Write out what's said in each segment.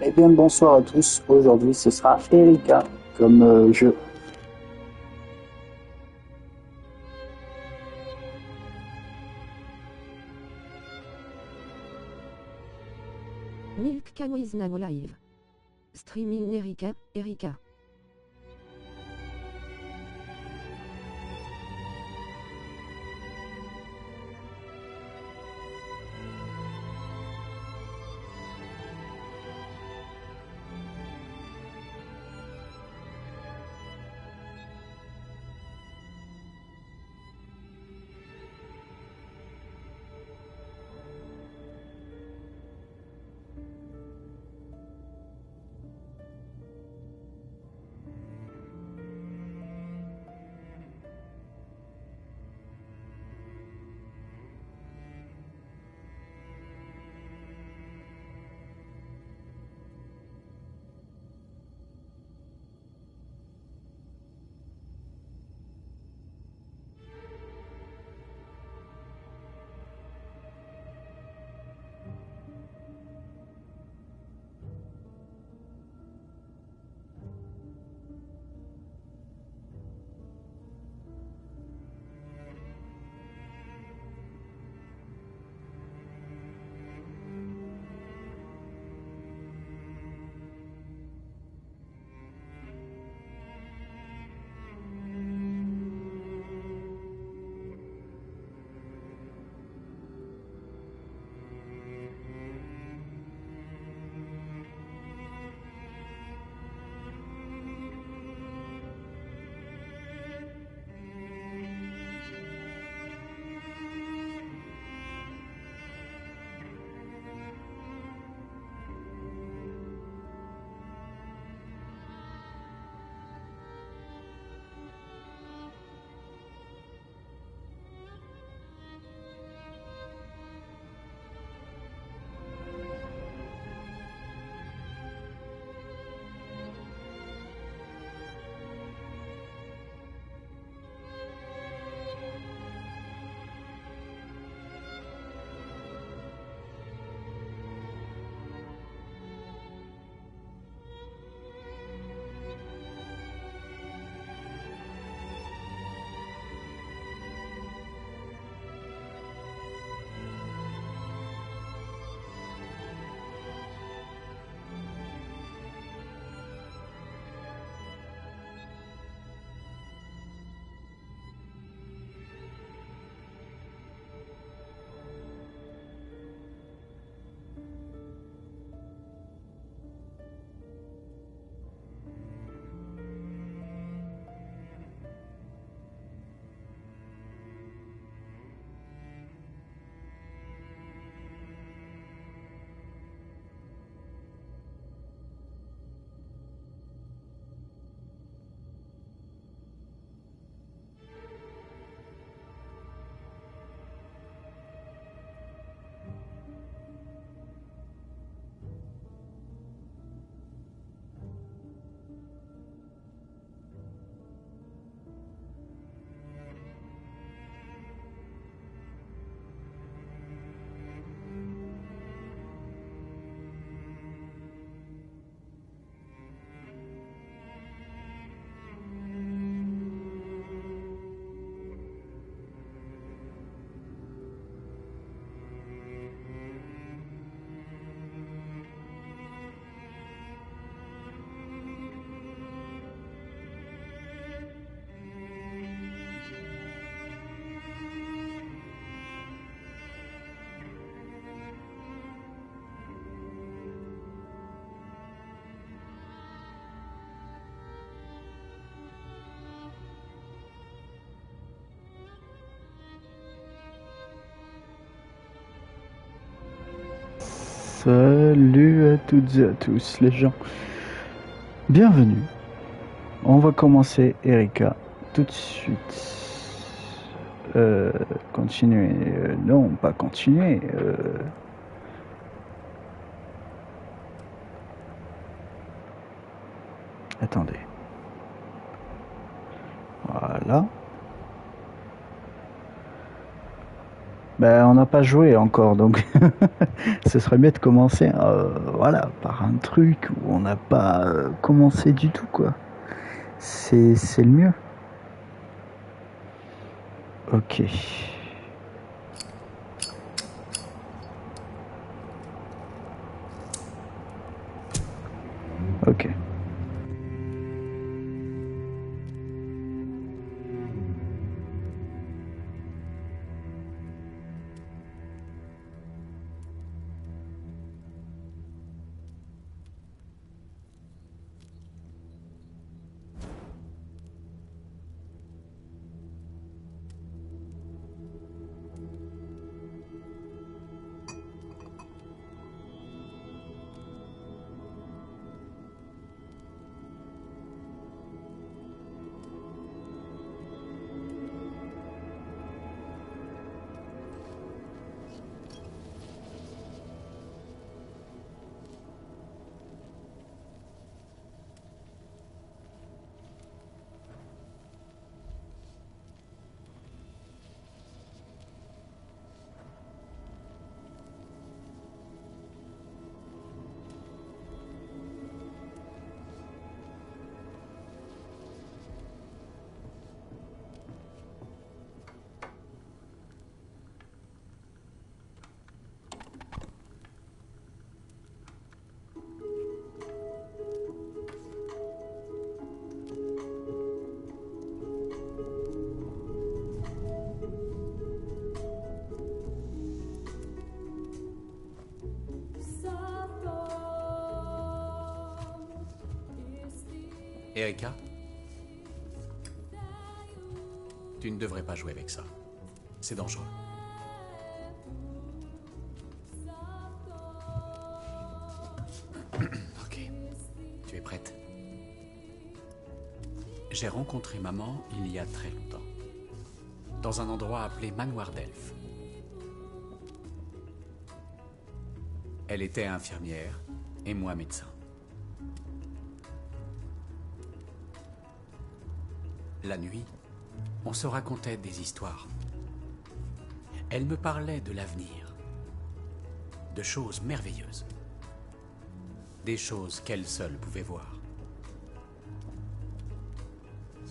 Eh bien, bonsoir à tous. Aujourd'hui, ce sera Erika comme jeu. Milk Cow is now live. Streaming Erika. Salut à toutes et à tous les gens. Bienvenue. On va commencer Erika tout de suite. Continuer. Non, pas continuer. Attendez. Voilà. Ben, on n'a pas joué encore, donc ce serait mieux de commencer voilà, par un truc où on n'a pas commencé du tout, quoi. C'est le mieux. Ok. Ok. Erika, tu ne devrais pas jouer avec ça. C'est dangereux. Ok, tu es prête? J'ai rencontré maman il y a très longtemps, dans un endroit appelé Manoir d'Elfe. Elle était infirmière et moi médecin. La nuit, on se racontait des histoires. Elle me parlait de l'avenir, de choses merveilleuses, des choses qu'elle seule pouvait voir.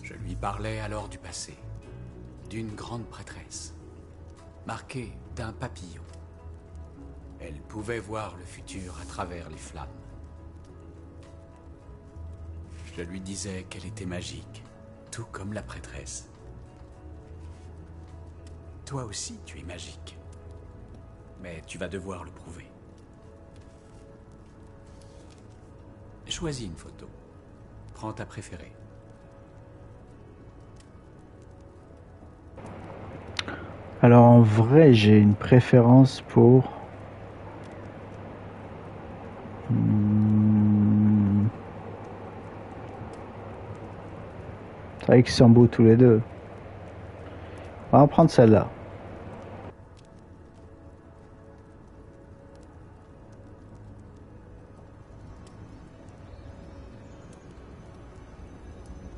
Je lui parlais alors du passé, d'une grande prêtresse, marquée d'un papillon. Elle pouvait voir le futur à travers les flammes. Je lui disais qu'elle était magique, tout comme la prêtresse. Toi aussi, tu es magique. Mais tu vas devoir le prouver. Choisis une photo. Prends ta préférée. Alors en vrai, j'ai une préférence pour... C'est vrai qu'ils sont beaux tous les deux. On va prendre celle-là.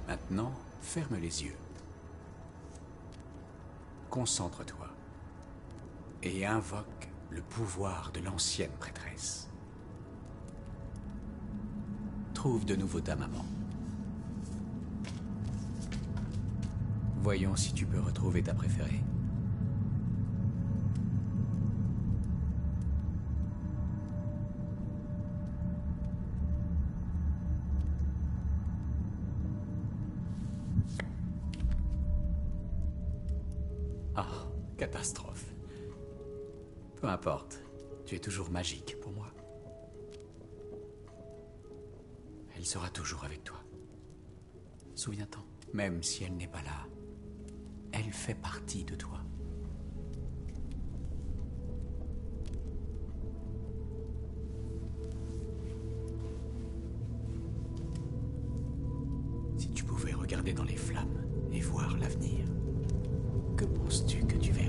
Maintenant, ferme les yeux. Concentre-toi et invoque le pouvoir de l'ancienne prêtresse. Trouve de nouveau ta maman. Voyons si tu peux retrouver ta préférée. Ah, catastrophe. Peu importe, tu es toujours magique pour moi. Elle sera toujours avec toi. Souviens-t'en, même si elle n'est pas là, elle fait partie de toi. Si tu pouvais regarder dans les flammes et voir l'avenir, que penses-tu que tu verrais?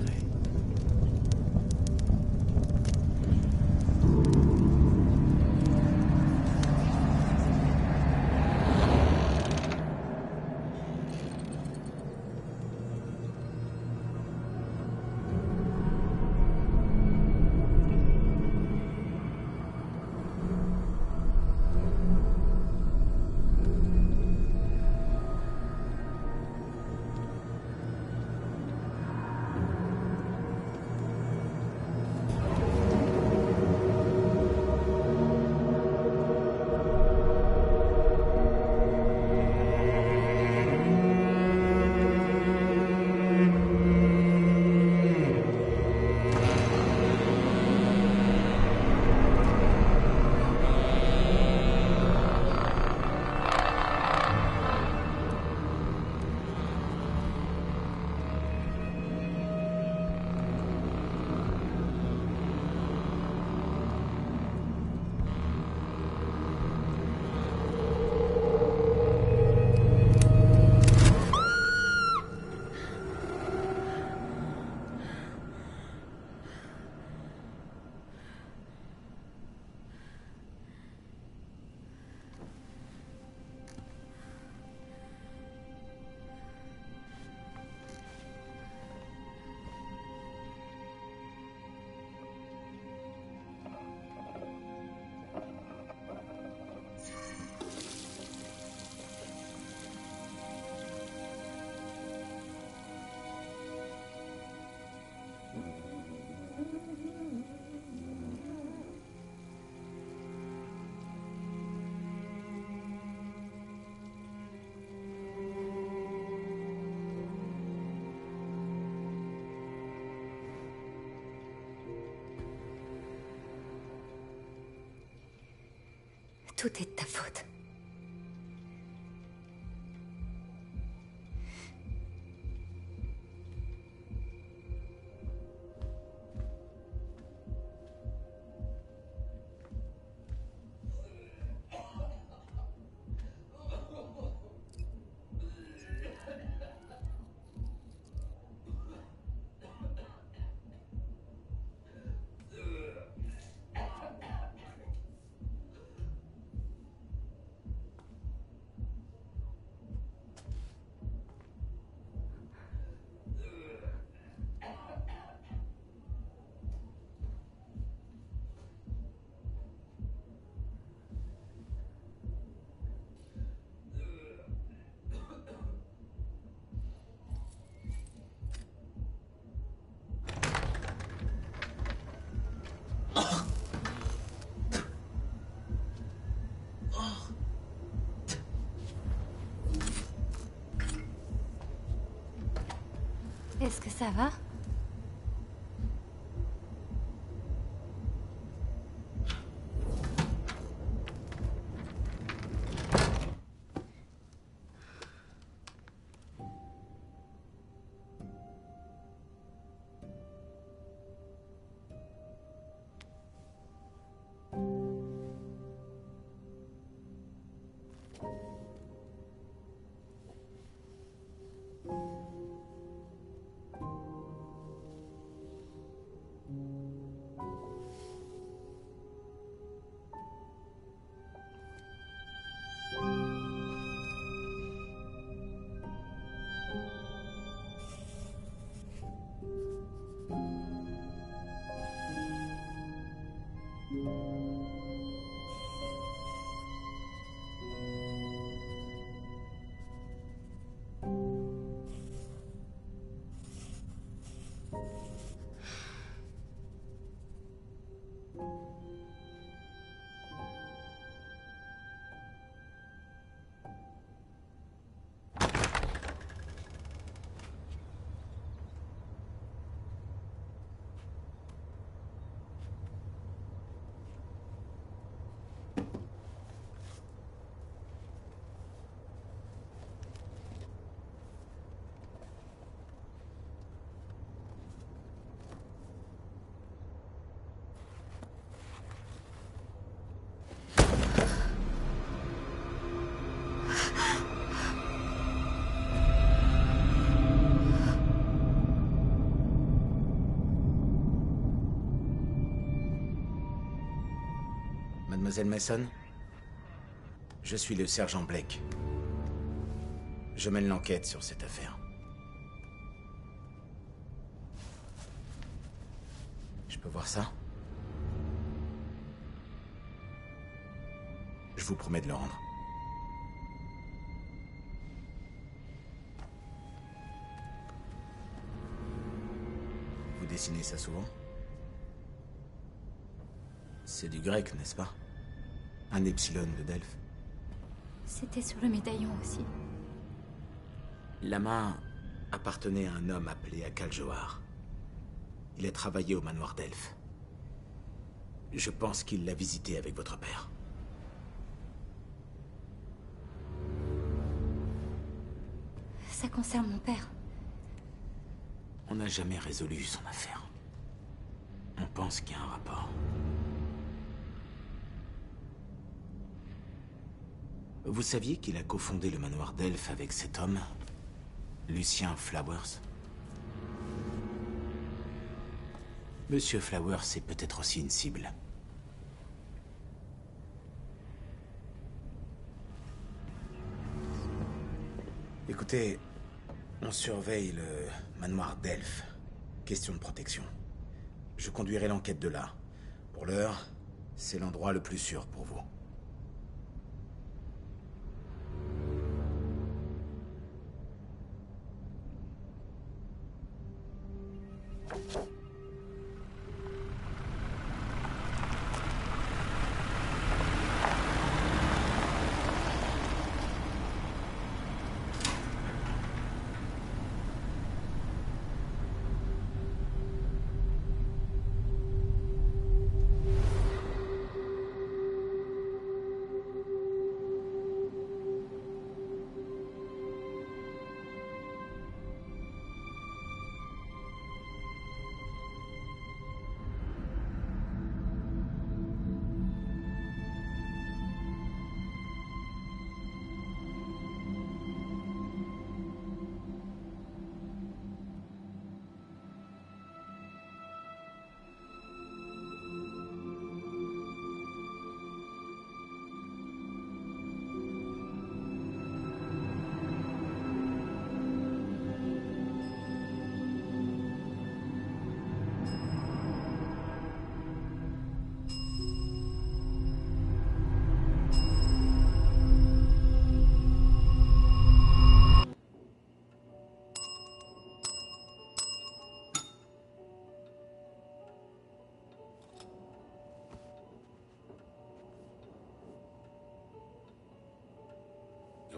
Tout est de ta faute. Est-ce que ça va? Mademoiselle Mason, je suis le sergent Blake. Je mène l'enquête sur cette affaire. Je peux voir ça? Je vous promets de le rendre. Vous dessinez ça souvent? C'est du grec, n'est-ce pas? Un epsilon de Delphes. C'était sur le médaillon aussi. La main appartenait à un homme appelé Akal Johar. Il a travaillé au manoir d'Elphes. Je pense qu'il l'a visité avec votre père. Ça concerne mon père. On n'a jamais résolu son affaire. On pense qu'il y a un rapport. Vous saviez qu'il a cofondé le manoir d'Elphes avec cet homme, Lucien Flowers? Monsieur Flowers est peut-être aussi une cible. Écoutez, on surveille le manoir d'Elphes. Question de protection. Je conduirai l'enquête de là. Pour l'heure, c'est l'endroit le plus sûr pour vous.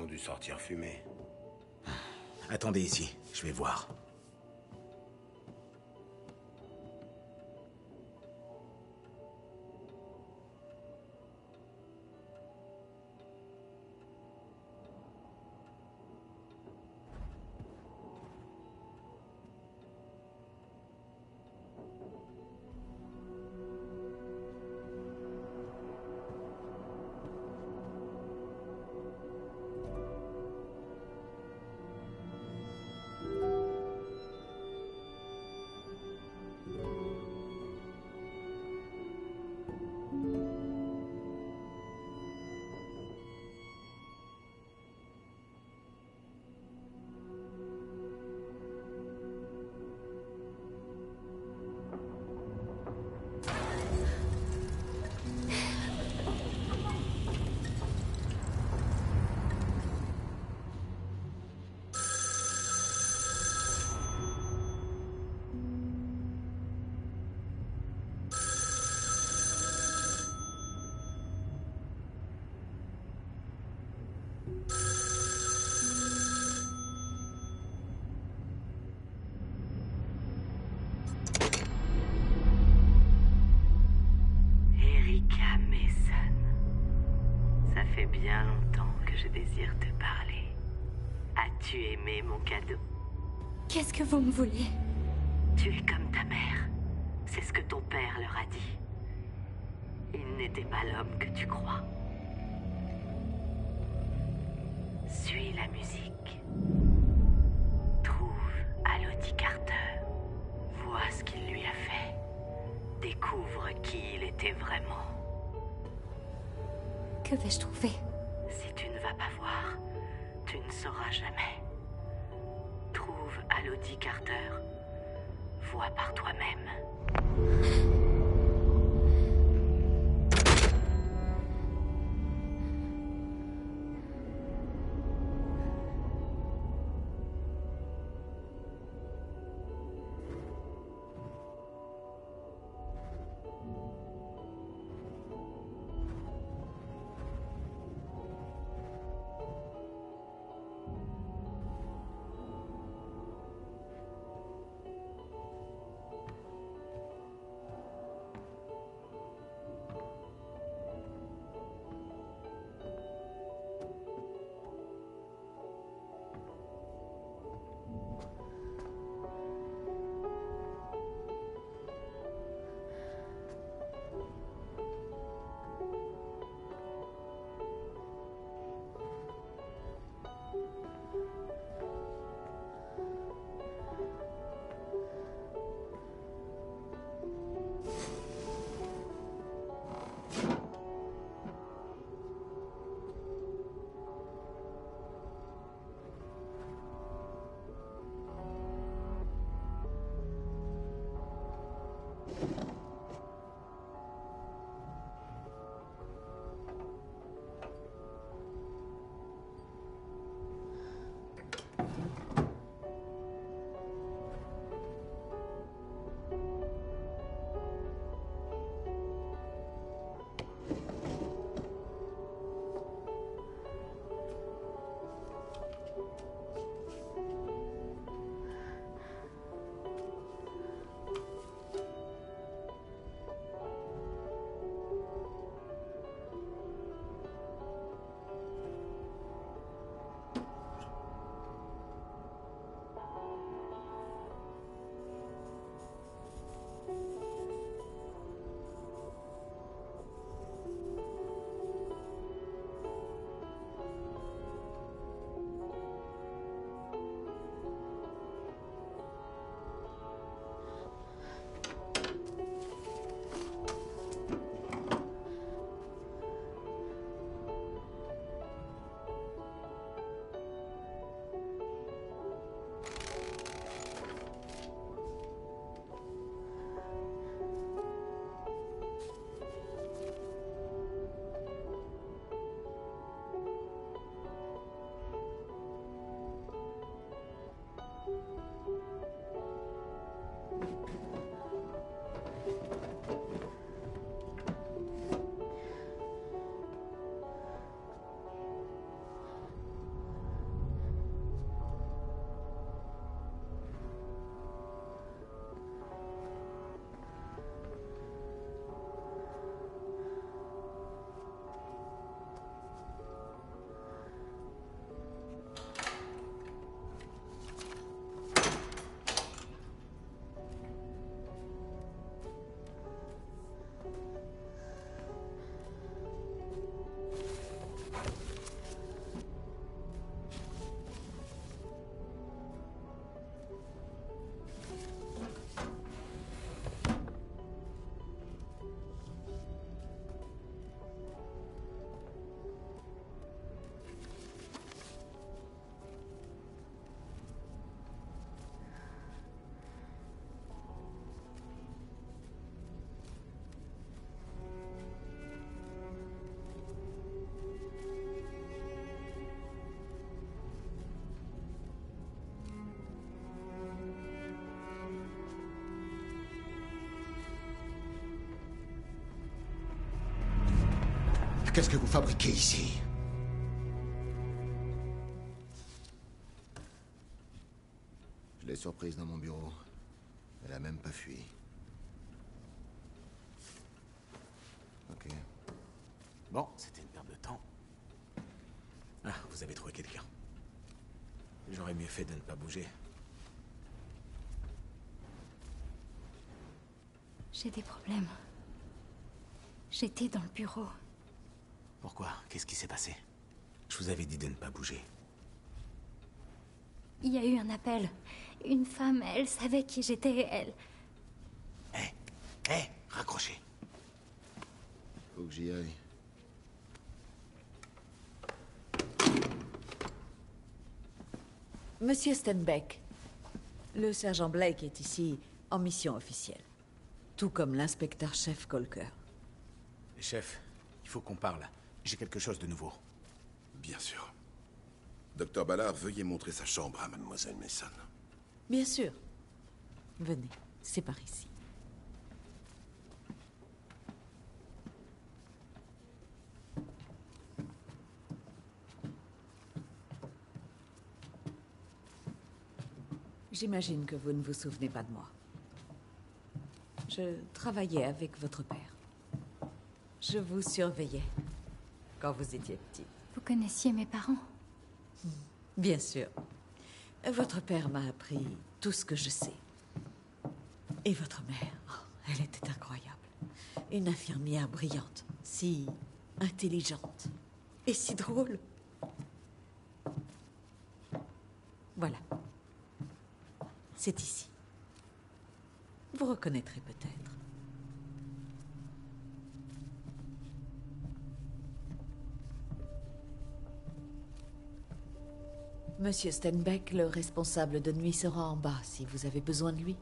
ont dû sortir fumer. Attendez ici, je vais voir. Erika Mason. Ça fait bien longtemps que je désire te parler. As-tu aimé mon cadeau? Qu'est-ce que vous me voulez? Tu es comme ta mère. C'est ce que ton père leur a dit. Il n'était pas l'homme que tu crois. Suis la musique. Trouve Elodie Carter. Vois ce qu'il lui a fait. Découvre qui il était vraiment. Que vais-je trouver? Si tu ne vas pas voir, tu ne sauras jamais. Trouve Elodie Carter. Vois par toi-même. Qu'est-ce que vous fabriquez ici? Je l'ai surprise dans mon bureau. Elle a même pas fui. Ok. Bon, c'était une perte de temps. Ah, vous avez trouvé quelqu'un. J'aurais mieux fait de ne pas bouger. J'ai des problèmes. J'étais dans le bureau. Pourquoi? Qu'est-ce qui s'est passé? Je vous avais dit de ne pas bouger. Il y a eu un appel. Une femme, elle savait qui j'étais, elle... Hé, raccrochez. Faut que j'y aille. Monsieur Stenbeck, le sergent Blake est ici en mission officielle. Tout comme l'inspecteur-chef Colker. Chef, il faut qu'on parle. J'ai quelque chose de nouveau. Bien sûr. Docteur Ballard, veuillez montrer sa chambre à Mademoiselle Mason. Bien sûr. Venez, c'est par ici. J'imagine que vous ne vous souvenez pas de moi. Je travaillais avec votre père. Je vous surveillais quand vous étiez petite. Vous connaissiez mes parents? Bien sûr. Votre père m'a appris tout ce que je sais. Et votre mère, oh, elle était incroyable. Une infirmière brillante, si intelligente et si drôle. Voilà. C'est ici. Vous reconnaîtrez peut-être. Monsieur Stenbeck, le responsable de nuit, sera en bas si vous avez besoin de lui.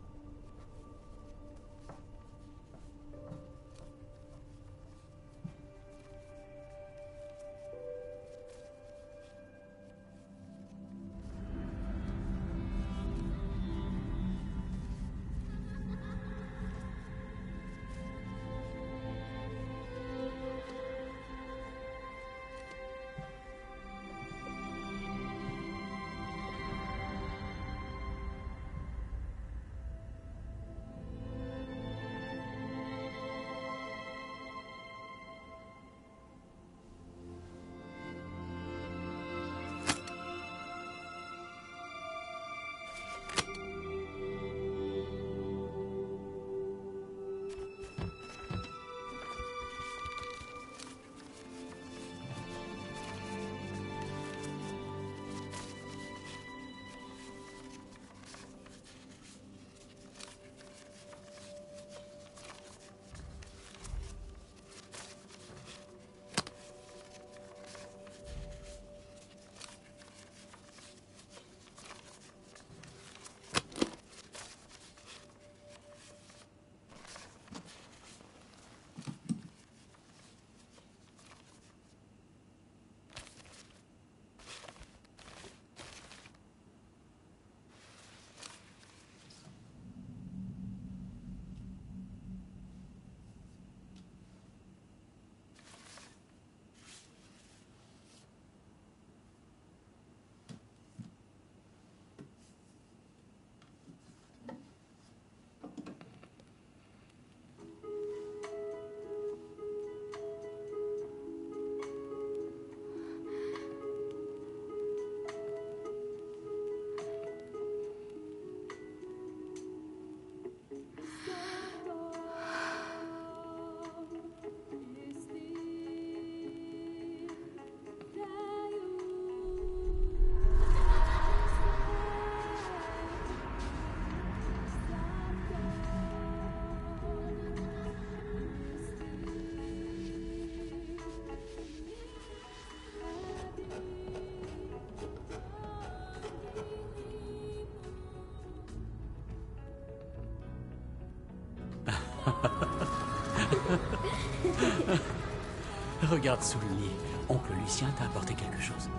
Regarde sous le lit. Oncle Lucien t'a apporté quelque chose.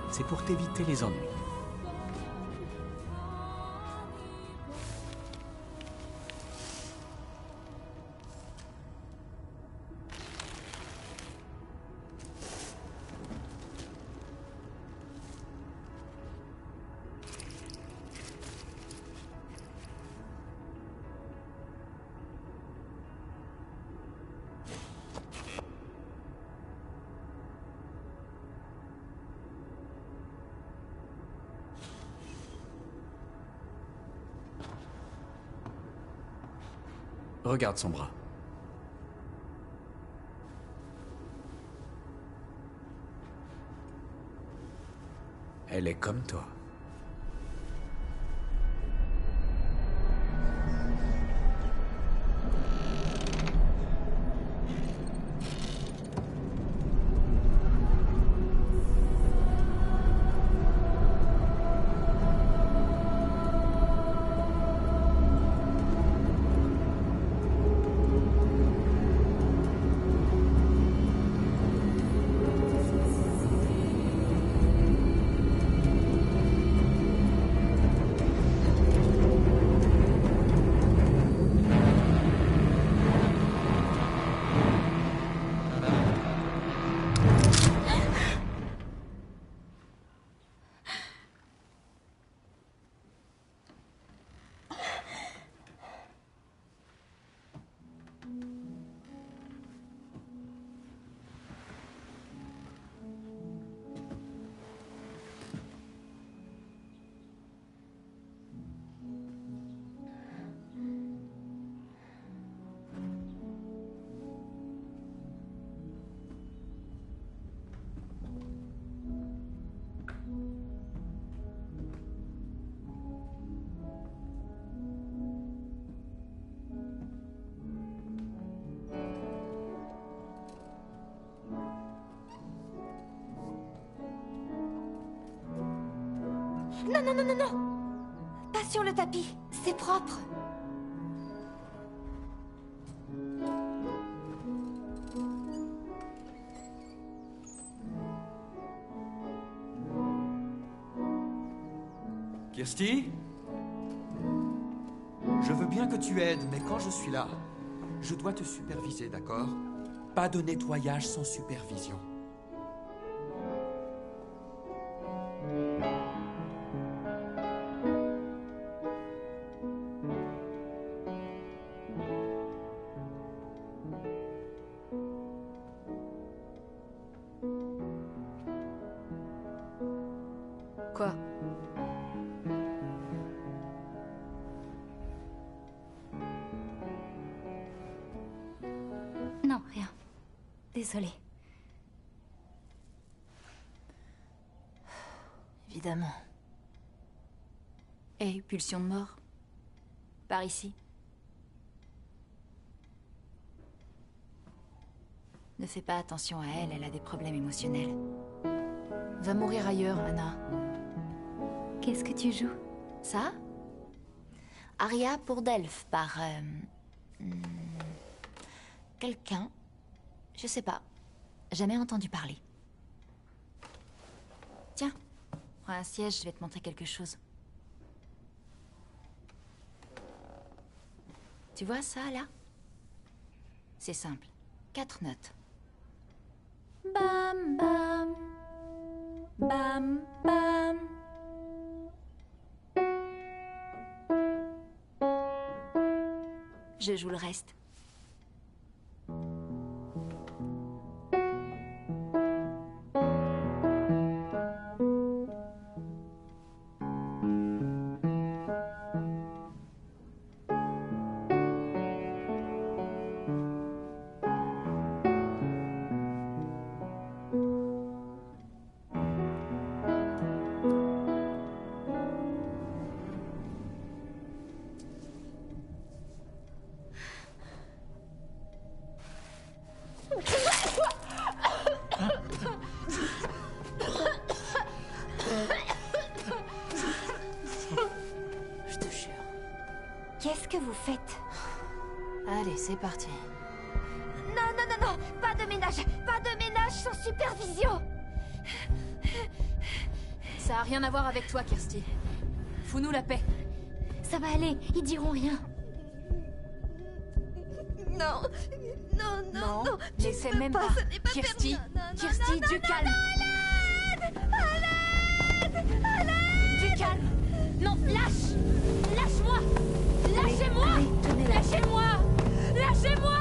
C'est pour t'éviter les ennuis. Regarde son bras. Elle est comme toi. Non, non, non, non, non! Pas sur le tapis, c'est propre. Kirsty? Je veux bien que tu aides, mais quand je suis là, je dois te superviser, d'accord? Pas de nettoyage sans supervision. Quoi? Non, rien. Désolée. Évidemment. Et pulsion de mort? Par ici? Ne fais pas attention à elle, elle a des problèmes émotionnels. Va mourir ailleurs, Anna. Qu'est-ce que tu joues? Ça? Aria pour Delphes, par... quelqu'un. Je sais pas. Jamais entendu parler. Tiens, prends un siège, je vais te montrer quelque chose. Tu vois ça, là? C'est simple. 4 notes. Bam, bam. Bam, bam. Je joue le reste. Je te jure. Qu'est-ce que vous faites? Allez, c'est parti. Non, non, non, non! Pas de ménage! Pas de ménage sans supervision! Ça a rien à voir avec toi, Kirsty. Fous-nous la paix. Ça va aller, ils diront rien. Non, non, non, non, tu n'essaie peux même pas, pas. ce n'est pas Kirsty, permis. Non, non, Kirsty, non, du non, calme. non, à l'aide! À l'aide! À l'aide! Du calme. Non, lâche. Lâche-moi. Lâchez-moi. Lâchez-moi. Lâchez-moi.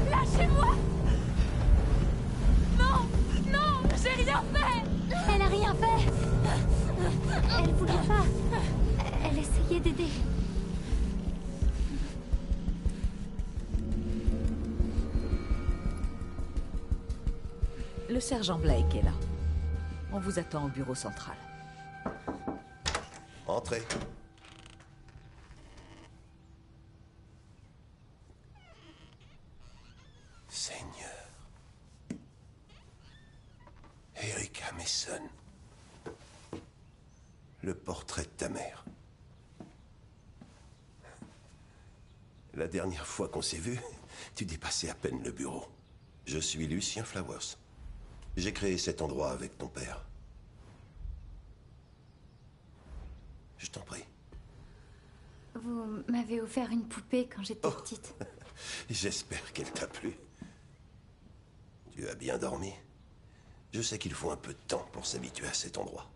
Lâchez-moi. Non, non, j'ai rien fait. Elle a rien fait. Elle voulait pas. Elle essayait d'aider. Le sergent Blake est là. On vous attend au bureau central. Entrez. Seigneur. Erika Mason. Le portrait de ta mère. La dernière fois qu'on s'est vu, tu dépassais à peine le bureau. Je suis Lucien Flowers. J'ai créé cet endroit avec ton père. Je t'en prie. Vous m'avez offert une poupée quand j'étais petite. J'espère qu'elle t'a plu. Tu as bien dormi. Je sais qu'il faut un peu de temps pour s'habituer à cet endroit.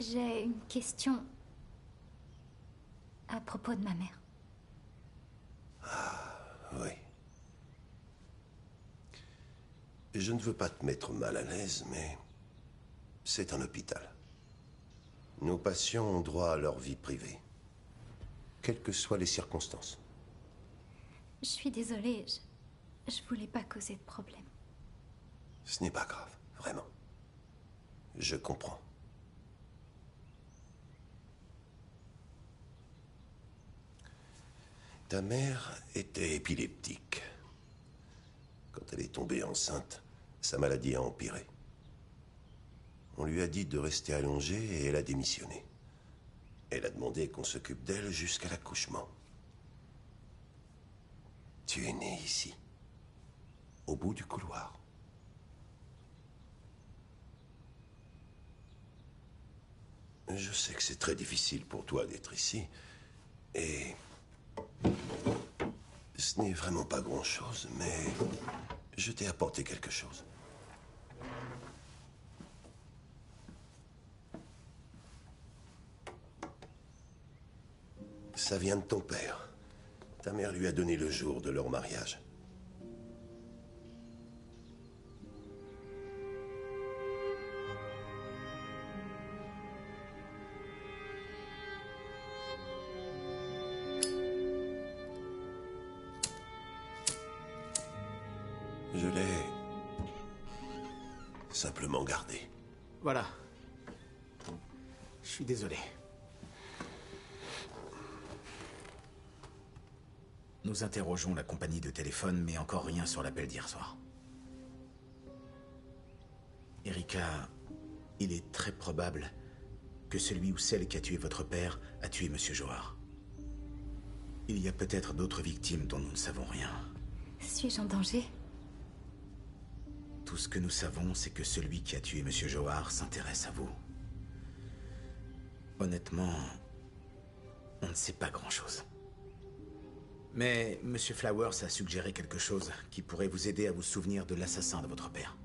J'ai une question à propos de ma mère. Oui. Je ne veux pas te mettre mal à l'aise, mais c'est un hôpital. Nos patients ont droit à leur vie privée, quelles que soient les circonstances. Je suis désolée, je voulais pas causer de problème. Ce n'est pas grave, vraiment. Je comprends. Ta mère était épileptique. Quand elle est tombée enceinte, sa maladie a empiré. On lui a dit de rester allongée et elle a démissionné. Elle a demandé qu'on s'occupe d'elle jusqu'à l'accouchement. Tu es né ici, au bout du couloir. Je sais que c'est très difficile pour toi d'être ici, et ce n'est vraiment pas grand-chose, mais je t'ai apporté quelque chose. Ça vient de ton père. Ta mère lui a donné le jour de leur mariage. Je l'ai simplement gardé. Voilà. Je suis désolé. Nous interrogeons la compagnie de téléphone, mais encore rien sur l'appel d'hier soir. Erika, il est très probable que celui ou celle qui a tué votre père a tué Monsieur Johar. Il y a peut-être d'autres victimes dont nous ne savons rien. Suis-je en danger? Tout ce que nous savons, c'est que celui qui a tué Monsieur Johar s'intéresse à vous. Honnêtement, on ne sait pas grand-chose. Mais Monsieur Flowers a suggéré quelque chose qui pourrait vous aider à vous souvenir de l'assassin de votre père.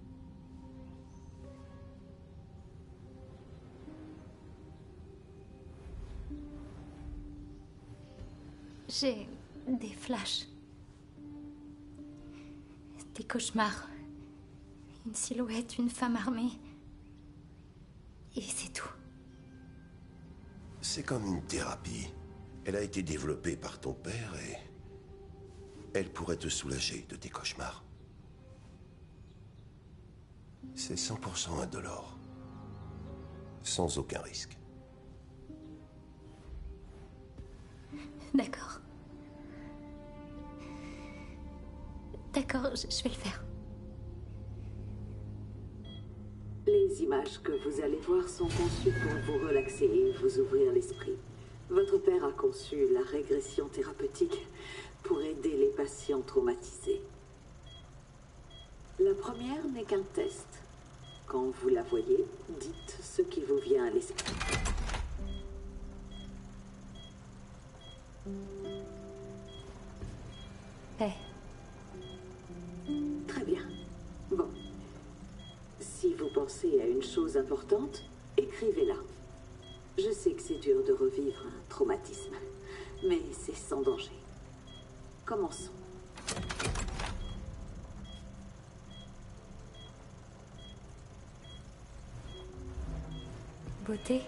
J'ai des flashs. Des cauchemars. Une silhouette, une femme armée. Et c'est tout. C'est comme une thérapie. Elle a été développée par ton père et elle pourrait te soulager de tes cauchemars. C'est 100% indolore. Sans aucun risque. D'accord. D'accord, je vais le faire. Les images que vous allez voir sont conçues pour vous relaxer et vous ouvrir l'esprit. Votre père a conçu la régression thérapeutique pour aider les patients traumatisés. La première n'est qu'un test. Quand vous la voyez, dites ce qui vous vient à l'esprit. Paix. Très bien. Bon. Si vous pensez à une chose importante, écrivez-la. Je sais que c'est dur de revivre un traumatisme, mais c'est sans danger. Commençons. Beauté.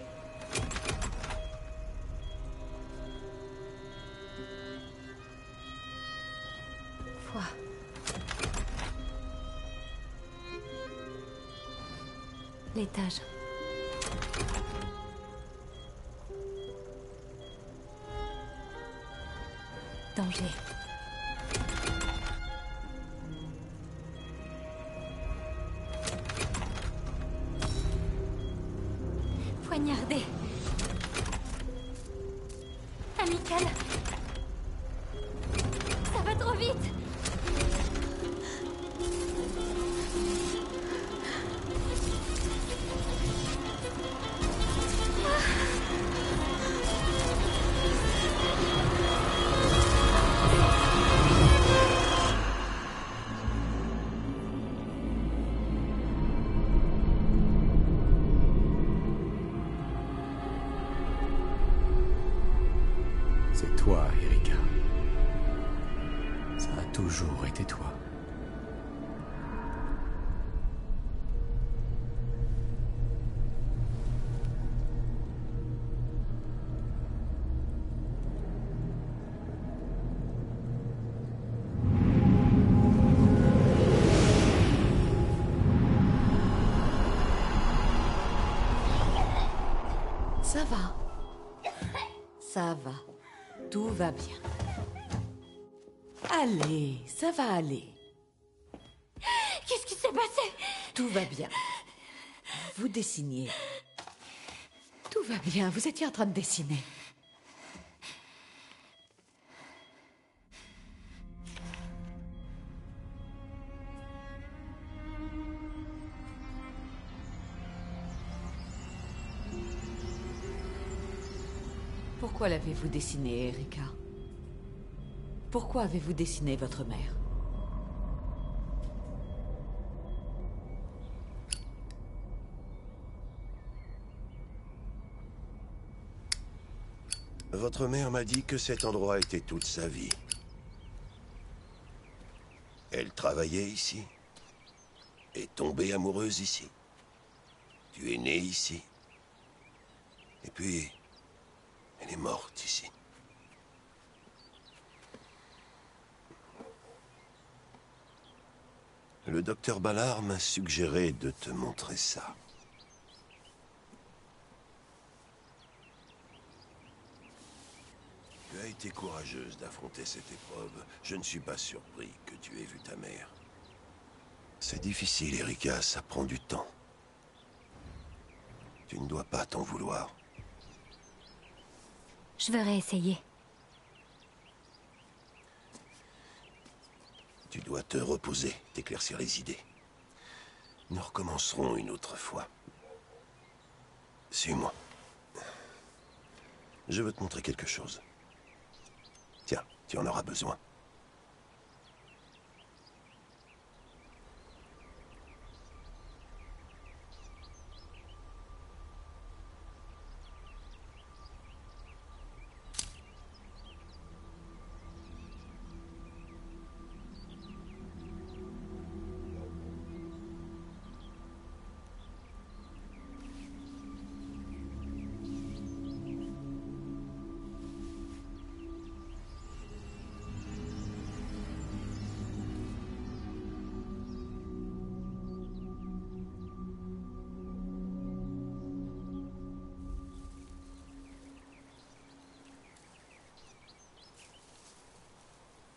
L'étage. Danger. Poignardé. Amical. Ça va trop vite. C'est toi, Erika. Ça a toujours été toi. Ça va. Ça va. Tout va bien. Allez, ça va aller. Qu'est-ce qui s'est passé? Tout va bien. Vous dessiniez. Tout va bien, vous étiez en train de dessiner. Pourquoi l'avez-vous dessiné, Erika? Pourquoi avez-vous dessiné votre mère? Votre mère m'a dit que cet endroit était toute sa vie. Elle travaillait ici. Est tombée amoureuse ici. Tu es né ici. Et puis, elle est morte ici. Le docteur Ballard m'a suggéré de te montrer ça. Tu as été courageuse d'affronter cette épreuve. Je ne suis pas surpris que tu aies vu ta mère. C'est difficile, Erika, ça prend du temps. Tu ne dois pas t'en vouloir. Je veux réessayer. Tu dois te reposer, t'éclaircir les idées. Nous recommencerons une autre fois. Suis-moi. Je veux te montrer quelque chose. Tiens, tu en auras besoin.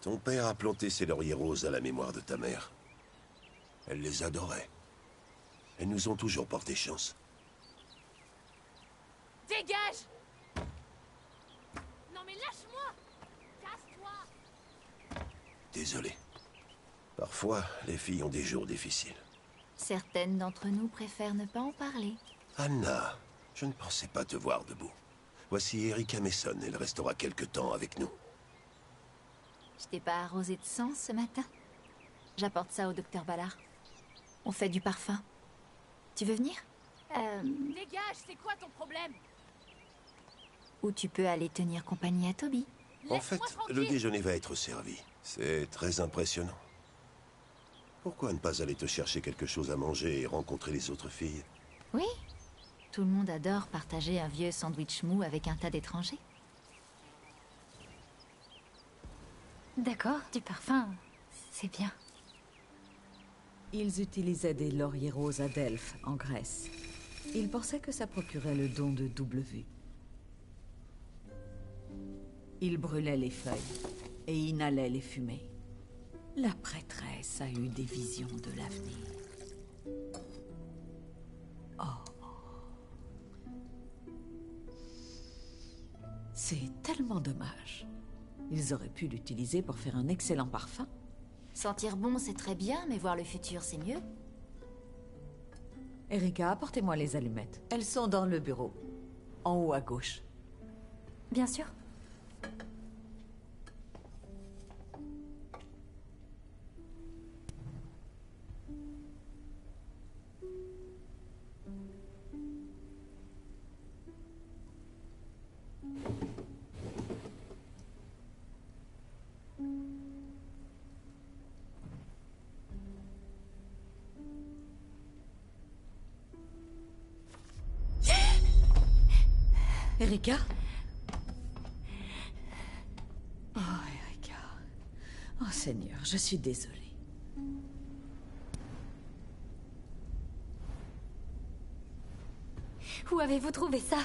Ton père a planté ses lauriers roses à la mémoire de ta mère. Elle les adorait. Elles nous ont toujours porté chance. Dégage! Non mais lâche-moi! Casse-toi! Désolé. Parfois, les filles ont des jours difficiles. Certaines d'entre nous préfèrent ne pas en parler. Anna, je ne pensais pas te voir debout. Voici Erika Mason, elle restera quelque temps avec nous. Je t'ai pas arrosé de sang ce matin? J'apporte ça au docteur Ballard. On fait du parfum. Tu veux venir? Dégage, c'est quoi ton problème? Ou tu peux aller tenir compagnie à Toby. En fait, le déjeuner va être servi. C'est très impressionnant. Pourquoi ne pas aller te chercher quelque chose à manger et rencontrer les autres filles? Oui. Tout le monde adore partager un vieux sandwich mou avec un tas d'étrangers. D'accord, du parfum, c'est bien. Ils utilisaient des lauriers roses à Delphes, en Grèce. Il pensait que ça procurait le don de double vue. Il brûlait les feuilles et inhalait les fumées. La prêtresse a eu des visions de l'avenir. Oh. C'est tellement dommage. Ils auraient pu l'utiliser pour faire un excellent parfum. Sentir bon, c'est très bien, mais voir le futur, c'est mieux. Erika, apportez-moi les allumettes. Elles sont dans le bureau, en haut à gauche. Bien sûr. Erika? Oh, Erika. Oh, Seigneur, je suis désolée. Où avez-vous trouvé ça?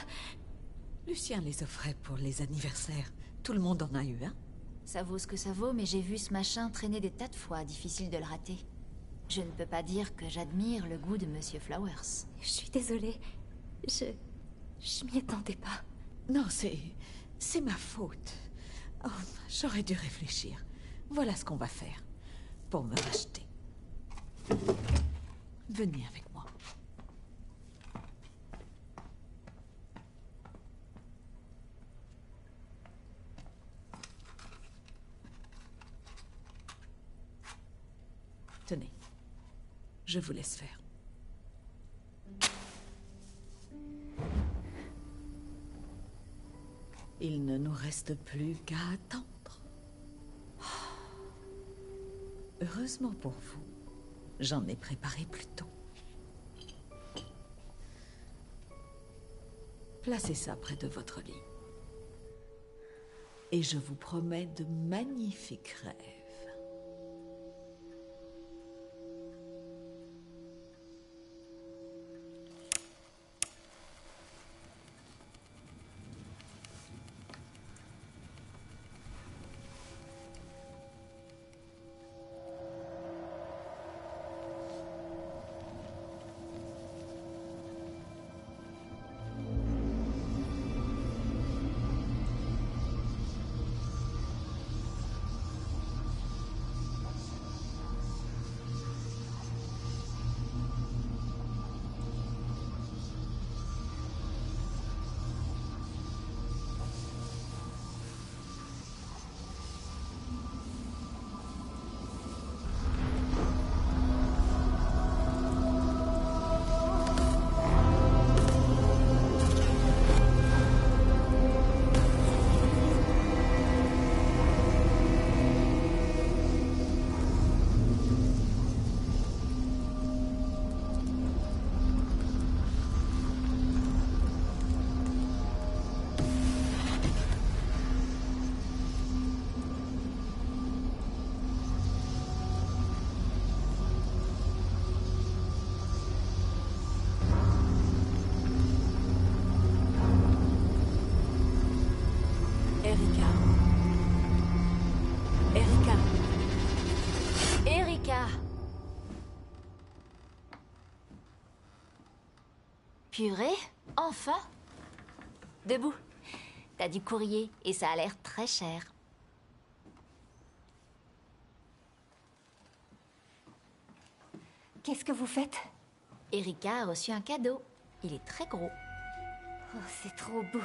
Lucien les offrait pour les anniversaires. Tout le monde en a eu un. Ça vaut ce que ça vaut, mais j'ai vu ce machin traîner des tas de fois. Difficile de le rater. Je ne peux pas dire que j'admire le goût de Monsieur Flowers. Je suis désolée. Je m'y attendais pas. Non, c'est ma faute. Oh, j'aurais dû réfléchir. Voilà ce qu'on va faire pour me racheter. Venez avec moi. Tenez, je vous laisse faire. Il ne nous reste plus qu'à attendre. Heureusement pour vous, j'en ai préparé plus tôt. Placez ça près de votre lit. Et je vous promets de magnifiques rêves. Purée? Enfin? Debout. T'as du courrier et ça a l'air très cher. Qu'est-ce que vous faites? Erika a reçu un cadeau. Il est très gros. Oh, c'est trop beau.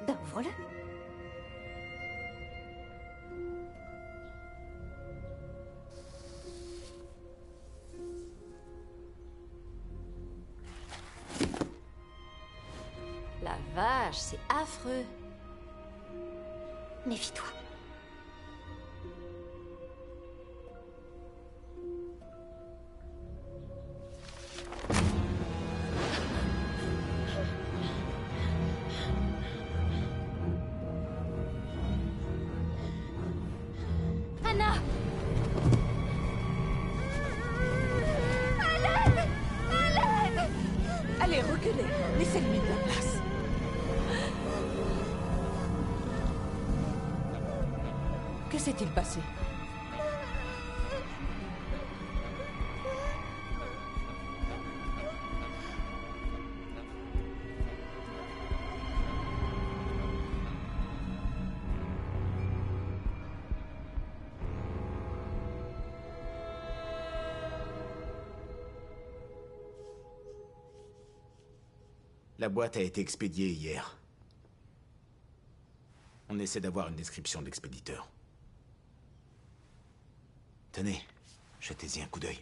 Ben, ouvre-le. La vache, c'est affreux. Méfie-toi. Anna! À l'aide! À l'aide! Que s'est-il passé? La boîte a été expédiée hier. On essaie d'avoir une description de l'expéditeur. Tenez, jetez-y un coup d'œil.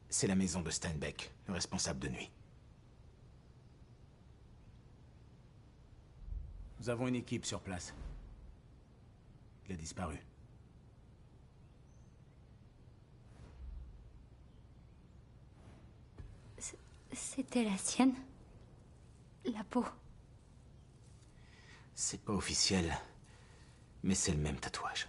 C'est la maison de Steinbeck, le responsable de nuit. Nous avons une équipe sur place. Il a disparu. C'était la sienne? La peau? C'est pas officiel, mais c'est le même tatouage.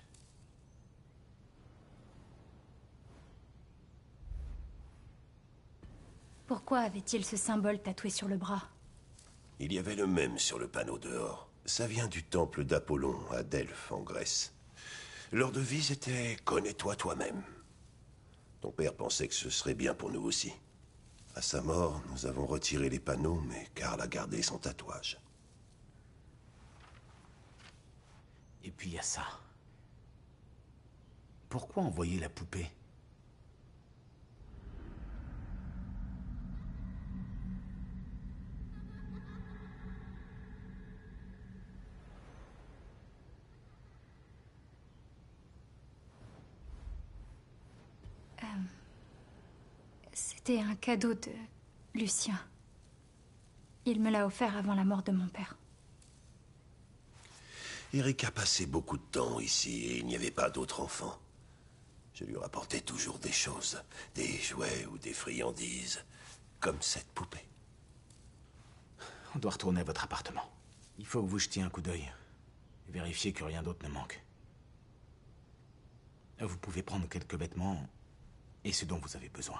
Pourquoi avait-il ce symbole tatoué sur le bras? Il y avait le même sur le panneau dehors. Ça vient du temple d'Apollon à Delphes, en Grèce. Leur devise était « Connais-toi toi-même ». Ton père pensait que ce serait bien pour nous aussi. À sa mort, nous avons retiré les panneaux, mais Karl a gardé son tatouage. Et puis il y a ça. Pourquoi envoyer la poupée? C'était un cadeau de Lucien. Il me l'a offert avant la mort de mon père. Eric a passé beaucoup de temps ici et il n'y avait pas d'autres enfants. Je lui rapportais toujours des choses, des jouets ou des friandises, comme cette poupée. On doit retourner à votre appartement. Il faut que vous jetiez un coup d'œil et vérifier que rien d'autre ne manque. Vous pouvez prendre quelques vêtements et ce dont vous avez besoin.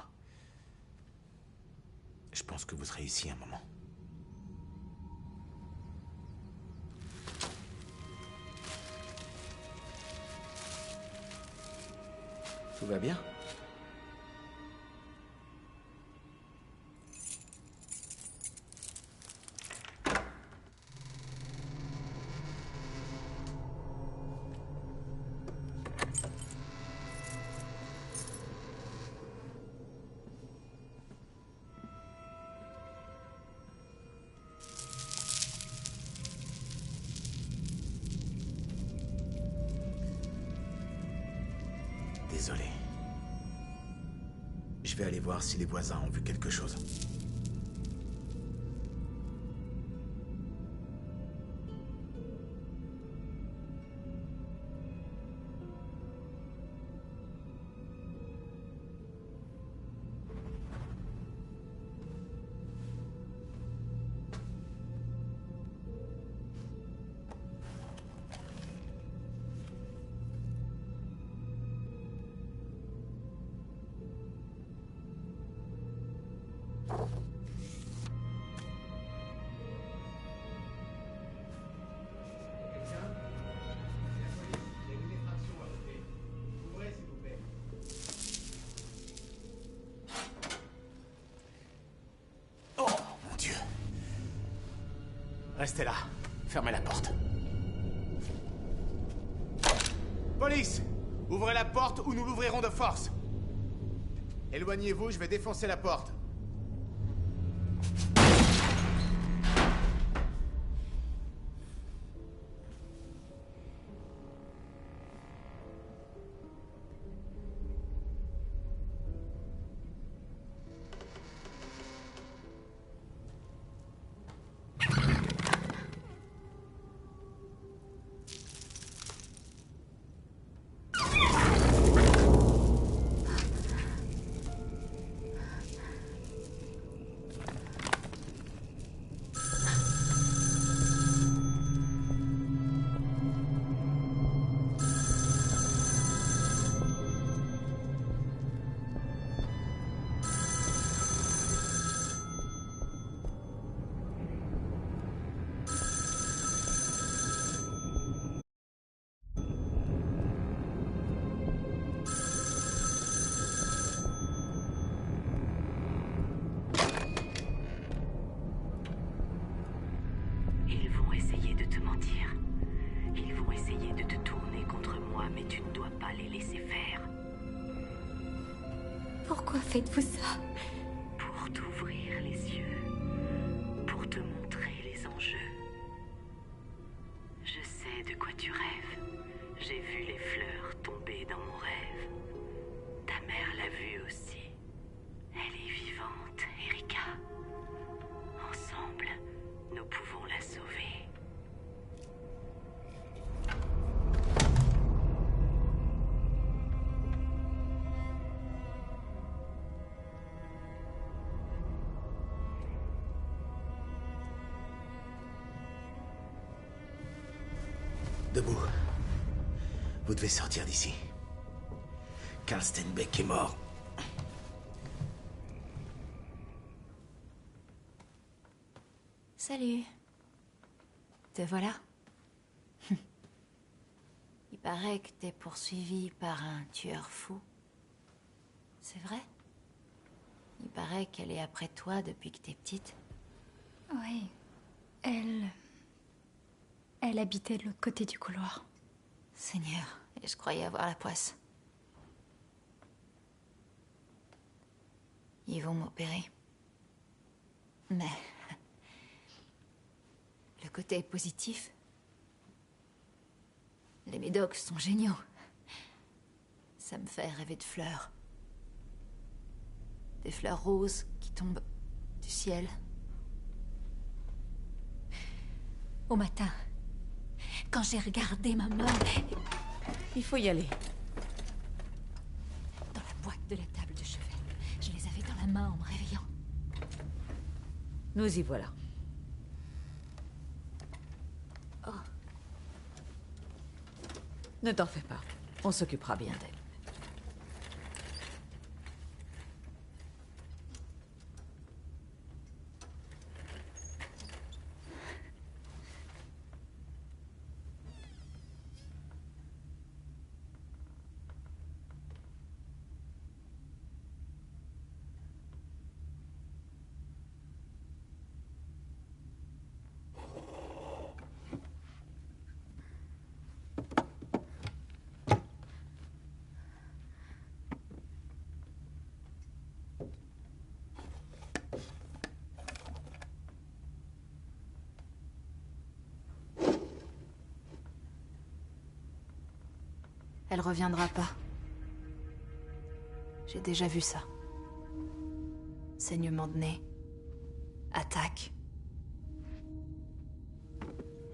Je pense que vous serez ici un moment. Tout va bien? Désolé. Je vais aller voir si les voisins ont vu quelque chose. Restez là. Fermez la porte. Police! Ouvrez la porte ou nous l'ouvrirons de force. Éloignez-vous, je vais défoncer la porte. essayer de te mentir. Ils vont essayer de te tourner contre moi, mais tu ne dois pas les laisser faire. Pourquoi faites-vous ça? Pour t'ouvrir les yeux, pour te montrer les enjeux. Je sais de quoi tu rêves. J'ai vu les fleurs tomber dans mon rêve. Ta mère l'a vue aussi. Elle est vivante, Erika. Ensemble, nous pouvons la sauver. Debout. Vous devez sortir d'ici. Karl Steinbeck est mort. Salut. Te voilà. Il paraît que t'es poursuivi par un tueur fou. C'est vrai? Il paraît qu'elle est après toi depuis que t'es petite. Oui. Elle habitait de l'autre côté du couloir. Seigneur, et je croyais avoir la poisse. Ils vont m'opérer. Mais... le côté positif... les médocs sont géniaux. Ça me fait rêver de fleurs. Des fleurs roses qui tombent du ciel. Au matin, quand j'ai regardé ma main... Il faut y aller. Dans la boîte de la table de chevet. Je les avais dans la main en me réveillant. Nous y voilà. Oh. Ne t'en fais pas. On s'occupera bien d'elle. Elle reviendra pas. J'ai déjà vu ça. Saignement de nez. Attaque.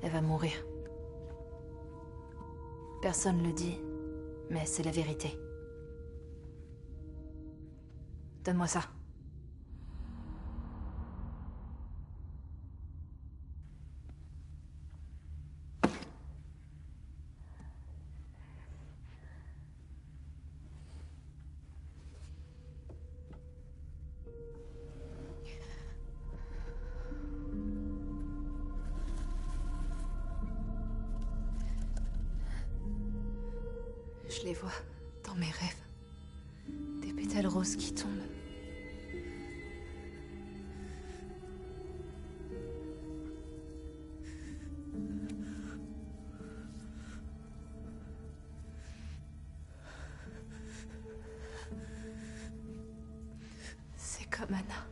Elle va mourir. Personne le dit, mais c'est la vérité. Donne-moi ça. Je les vois dans mes rêves. Des pétales roses qui tombent. C'est comme Anna.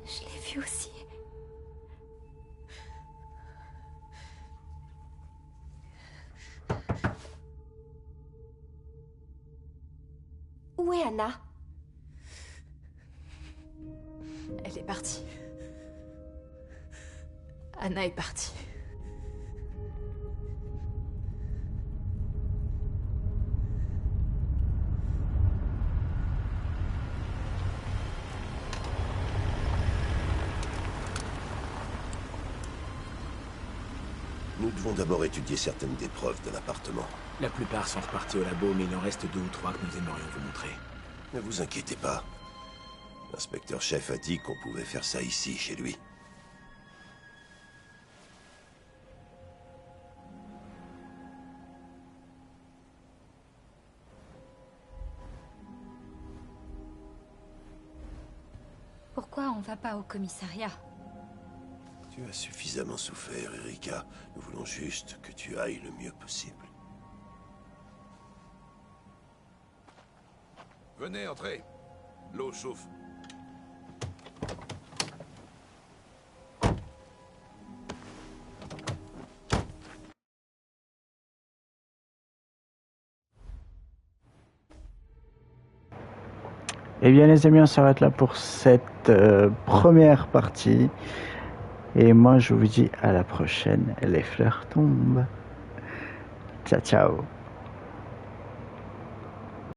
Je l'ai vue aussi. Où est Anna? Elle est partie. Anna est partie. Nous devons d'abord étudier certaines des preuves de l'appartement. La plupart sont repartis au labo, mais il en reste 2 ou 3 que nous aimerions vous montrer. Ne vous inquiétez pas. L'inspecteur-chef a dit qu'on pouvait faire ça ici, chez lui. Pourquoi on va pas au commissariat? Tu as suffisamment souffert, Erika. Nous voulons juste que tu ailles le mieux possible. Venez, entrez. L'eau chauffe. Eh bien les amis, on s'arrête là pour cette première partie. Et moi je vous dis à la prochaine. Les fleurs tombent. Ciao ciao.